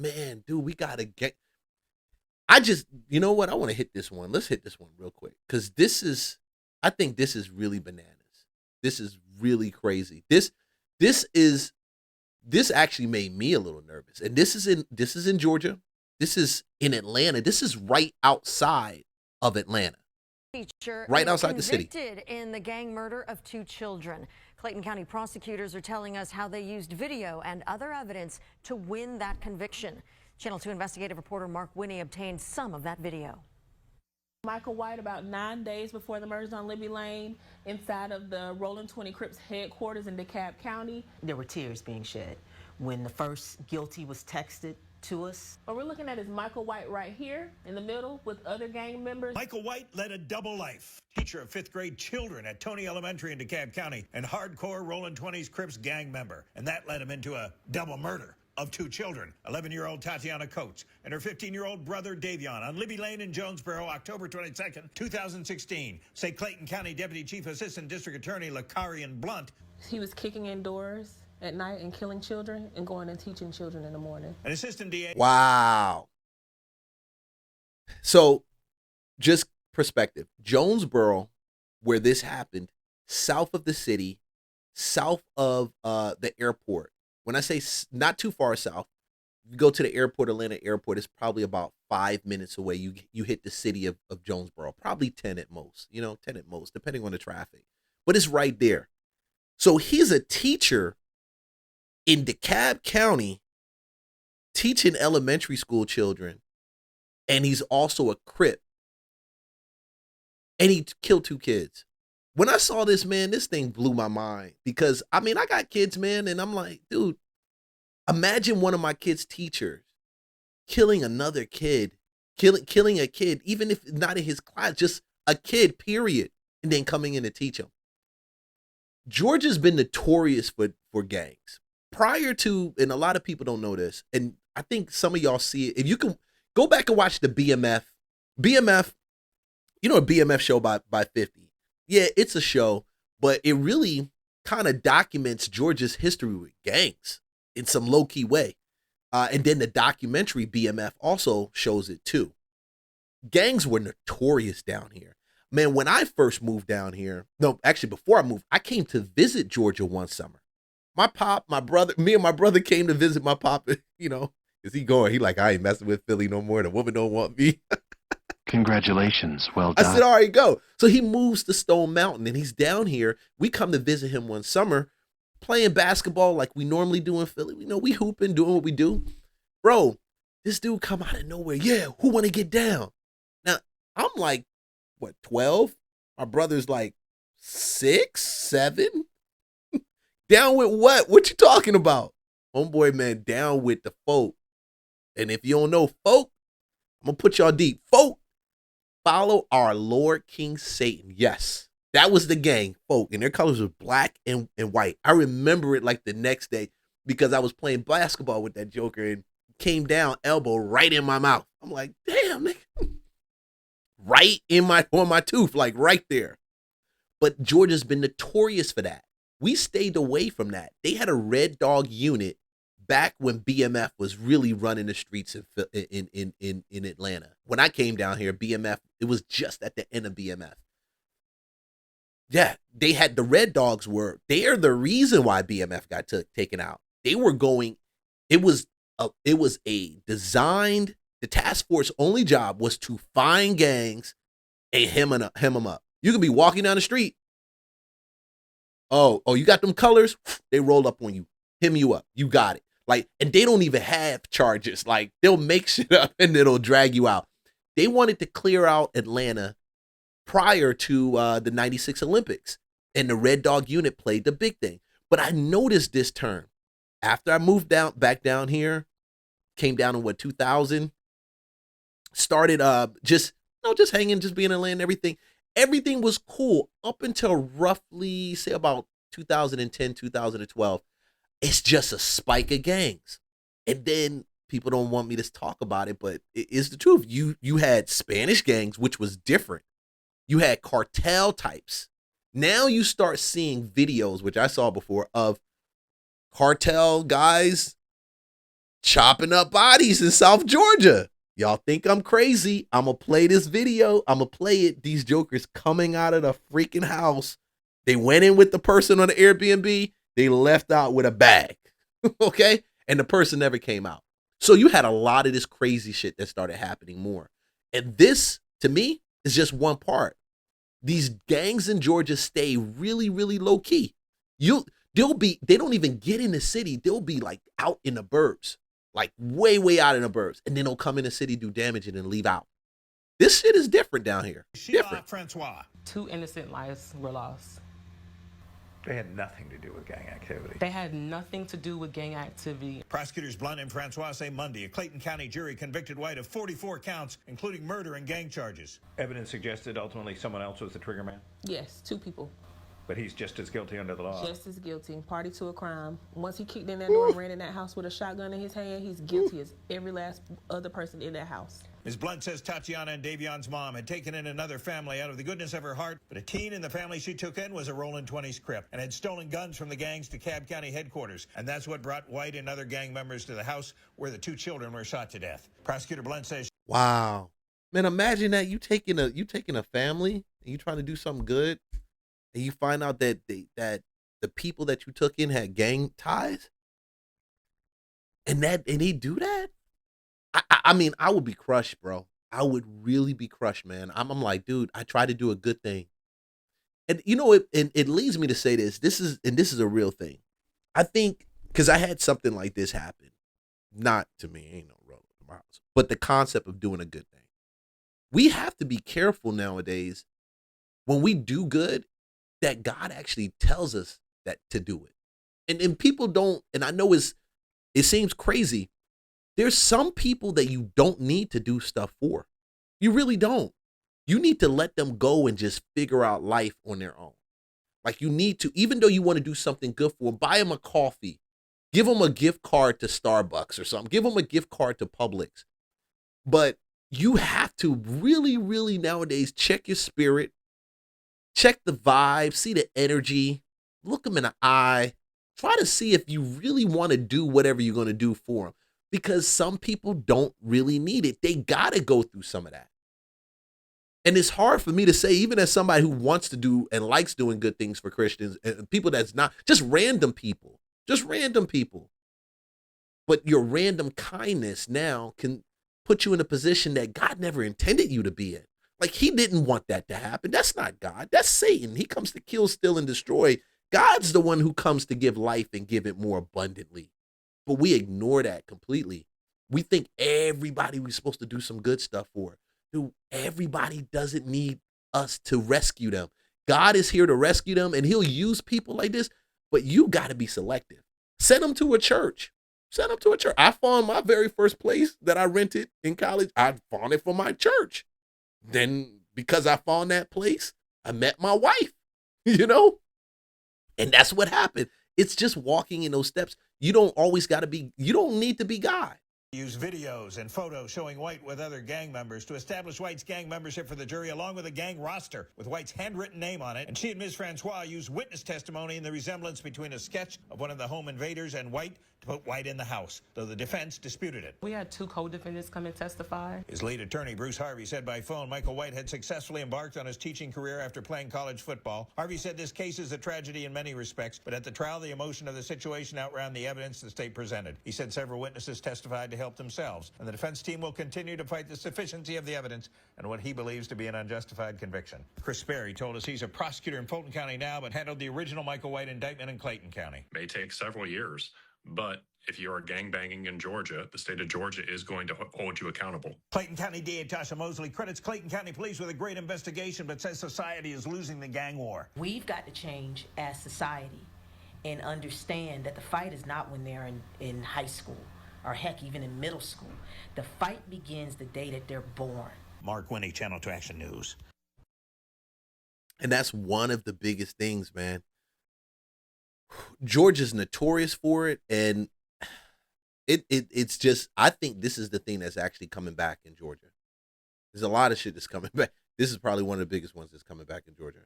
man, dude, we gotta get. I just, you know what? I want to hit this one. Let's hit this one real quick because I think this is really bananas. This is really crazy. This is, this actually made me a little nervous. And this is in Georgia. This is in Atlanta. This is right outside of Atlanta, Teacher right is outside the city. convicted in the gang murder of 2 children. Clayton County prosecutors are telling us how they used video and other evidence to win that conviction. Channel 2 investigative reporter Mark Winnie obtained some of that video. Michael White, about 9 days before the murders on Libby Lane, inside of the Rolling 20 Crips headquarters in DeKalb County. There were tears being shed when the first guilty was texted to us. What we're looking at is Michael White right here in the middle with other gang members. Michael White led a double life. Teacher of 5th grade children at Tony Elementary in DeKalb County and hardcore Rolling 20s Crips gang member. And that led him into a double murder of 2 children, 11-year-old Tatiana Coates and her 15-year-old brother Davion on Libby Lane in Jonesboro, October 22nd, 2016. Say Clayton County Deputy Chief Assistant District Attorney Lakarian Blunt. He was kicking in doors at night and killing children and going and teaching children in the morning. An assistant DA. Wow. So, just perspective. Jonesboro, where this happened, south of the city, south of the airport. When I say not too far south, you go to the airport, Atlanta airport, it's probably about 5 minutes away. You hit the city of Jonesboro, probably 10 at most, 10 at most, depending on the traffic. But it's right there. So he's a teacher in DeKalb County teaching elementary school children, and he's also a Crip. And he killed 2 kids. When I saw this, man, this thing blew my mind because, I mean, I got kids, man, and I'm like, dude, imagine one of my kids' teachers killing another kid, killing a kid, even if not in his class, just a kid, period, and then coming in to teach him. Georgia's been notorious for gangs. Prior to, and a lot of people don't know this, and I think some of y'all see it. If you can go back and watch the BMF, a BMF show by 50. Yeah, it's a show, but it really kind of documents Georgia's history with gangs in some low-key way. And then the documentary BMF also shows it too. Gangs were notorious down here. Man, when I first moved down here, no, actually before I moved, I came to visit Georgia one summer. Me and my brother came to visit my pop, is he going? He like, I ain't messing with Philly no more. The woman don't want me. Congratulations. Well done. I said, all right, go. So he moves to Stone Mountain and he's down here. We come to visit him one summer, playing basketball like we normally do in Philly. We hooping, doing what we do. Bro, this dude come out of nowhere. Yeah, who want to get down? Now, I'm like, what, 12? My brother's like 6, 7? Down with what? What you talking about? Homeboy, man, down with the folk. And if you don't know folk, I'm going to put y'all deep. Folk, follow our Lord King Satan. Yes, that was the gang, folk. And their colors were black and white. I remember it like the next day because I was playing basketball with that joker and came down, elbow right in my mouth. I'm like, damn, nigga. Right on my tooth, like right there. But Georgia's been notorious for that. We stayed away from that. They had a Red Dog unit back when BMF was really running the streets in Atlanta. When I came down here, BMF, it was just at the end of BMF. Yeah, they had the Red Dogs they are the reason why BMF got taken out. They were going, it was a designed, the task force only job was to find gangs and hem them up. You could be walking down the street. Oh, you got them colors? They roll up on you, hem you up. You got it. Like, and they don't even have charges. Like, they'll make shit up and it'll drag you out. They wanted to clear out Atlanta prior to the 96 Olympics. And the Red Dog unit played the big thing. But I noticed this term. After I moved back down here, came down in 2000, started just hanging, just being in Atlanta and everything. Everything was cool up until roughly, say, about 2010, 2012. It's just a spike of gangs. And then people don't want me to talk about it, but it is the truth. You had Spanish gangs, which was different. You had cartel types. Now you start seeing videos, which I saw before, of cartel guys chopping up bodies in South Georgia. Y'all think I'm crazy? I'm going to play this video. I'm going to play it. These jokers coming out of the freaking house. They went in with the person on the Airbnb. They left out with a bag. Okay? And the person never came out. So you had a lot of this crazy shit that started happening more. And this, to me, is just one part. These gangs in Georgia stay really, really low key. They don't even get in the city. They'll be like out in the burbs, like way, way out in the burbs. And then they'll come in the city, do damage, and then leave out. This shit is different down here. Different. Francois. 2 innocent lives were lost. They had nothing to do with gang activity. They had nothing to do with gang activity. Prosecutors Blunt and Francois say Monday a Clayton County jury convicted White of 44 counts, including murder and gang charges. Evidence suggested ultimately someone else was the trigger man, Yes, 2 people. but he's just as guilty under the law. Just as guilty. Party to a crime. Once he kicked in that door and ran in that house with a shotgun in his hand, he's guilty as every last other person in that house. Ms. Blunt says Tatiana and Davion's mom had taken in another family out of the goodness of her heart, but a teen in the family she took in was a Rollin 20s Crip and had stolen guns from the gangs to Cobb County headquarters. And that's what brought White and other gang members to the house where the 2 children were shot to death. Prosecutor Blunt says, Wow. Man, imagine that you taking a family and you trying to do something good and you find out that the people that you took in had gang ties. And he do that? I mean, I would be crushed, bro. I would really be crushed, man. I'm like, dude, I try to do a good thing. And you know, it leads me to say this. This is a real thing. I think, because I had something like this happen. Not to me, ain't no road to my house. But the concept of doing a good thing. We have to be careful nowadays when we do good that God actually tells us that to do it. And people don't, and I know it seems crazy. There's some people that you don't need to do stuff for. You really don't. You need to let them go and just figure out life on their own. Like you need to, even though you want to do something good for them, buy them a coffee, give them a gift card to Starbucks or something, give them a gift card to Publix. But you have to really, really nowadays check your spirit, check the vibe, see the energy, look them in the eye, try to see if you really want to do whatever you're going to do for them. Because some people don't really need it. They got to go through some of that. And it's hard for me to say, even as somebody who wants to do and likes doing good things for Christians and people that's not, just random people. But your random kindness now can put you in a position that God never intended you to be in. Like he didn't want that to happen. That's not God. That's Satan. He comes to kill, steal, and destroy. God's the one who comes to give life and give it more abundantly. But we ignore that completely. We think everybody we're supposed to do some good stuff for. Dude, everybody doesn't need us to rescue them. God is here to rescue them, and he'll use people like this, but you got to be selective. Send them to a church. I found my very first place that I rented in college. I found it for my church. Then because I found that place, I met my wife, you know? And that's what happened. It's just walking in those steps. You don't need to be God. use videos and photos showing White with other gang members to establish White's gang membership for the jury, along with a gang roster with White's handwritten name on it. And she and Ms. Francois used witness testimony in the resemblance between a sketch of one of the home invaders and White to put White in the house, though the defense disputed it. We had two co-defendants come and testify. His lead attorney, Bruce Harvey, said by phone Michael White had successfully embarked on his teaching career after playing college football. Harvey said this case is a tragedy in many respects, but at the trial, the emotion of the situation outran the evidence the state presented. He said several witnesses testified to help themselves, and the defense team will continue to fight the sufficiency of the evidence and what he believes to be an unjustified conviction. Chris Sperry told us he's a prosecutor in Fulton County now, but handled the original Michael White indictment in Clayton County. May take several years, but if you are gangbanging in Georgia, the state of Georgia is going to hold you accountable. Clayton County DA Tasha Mosley credits Clayton County Police with a great investigation, but says society is losing the gang war. We've got to change as society and understand that the fight is not when they're in high school or heck, even in middle school. The fight begins the day that they're born. Mark Winnie, Channel 2 Action News. And that's one of the biggest things, man. Georgia's notorious for it, and it's just, I think this is the thing that's actually coming back in Georgia. There's a lot of shit that's coming back. This is probably one of the biggest ones that's coming back in Georgia.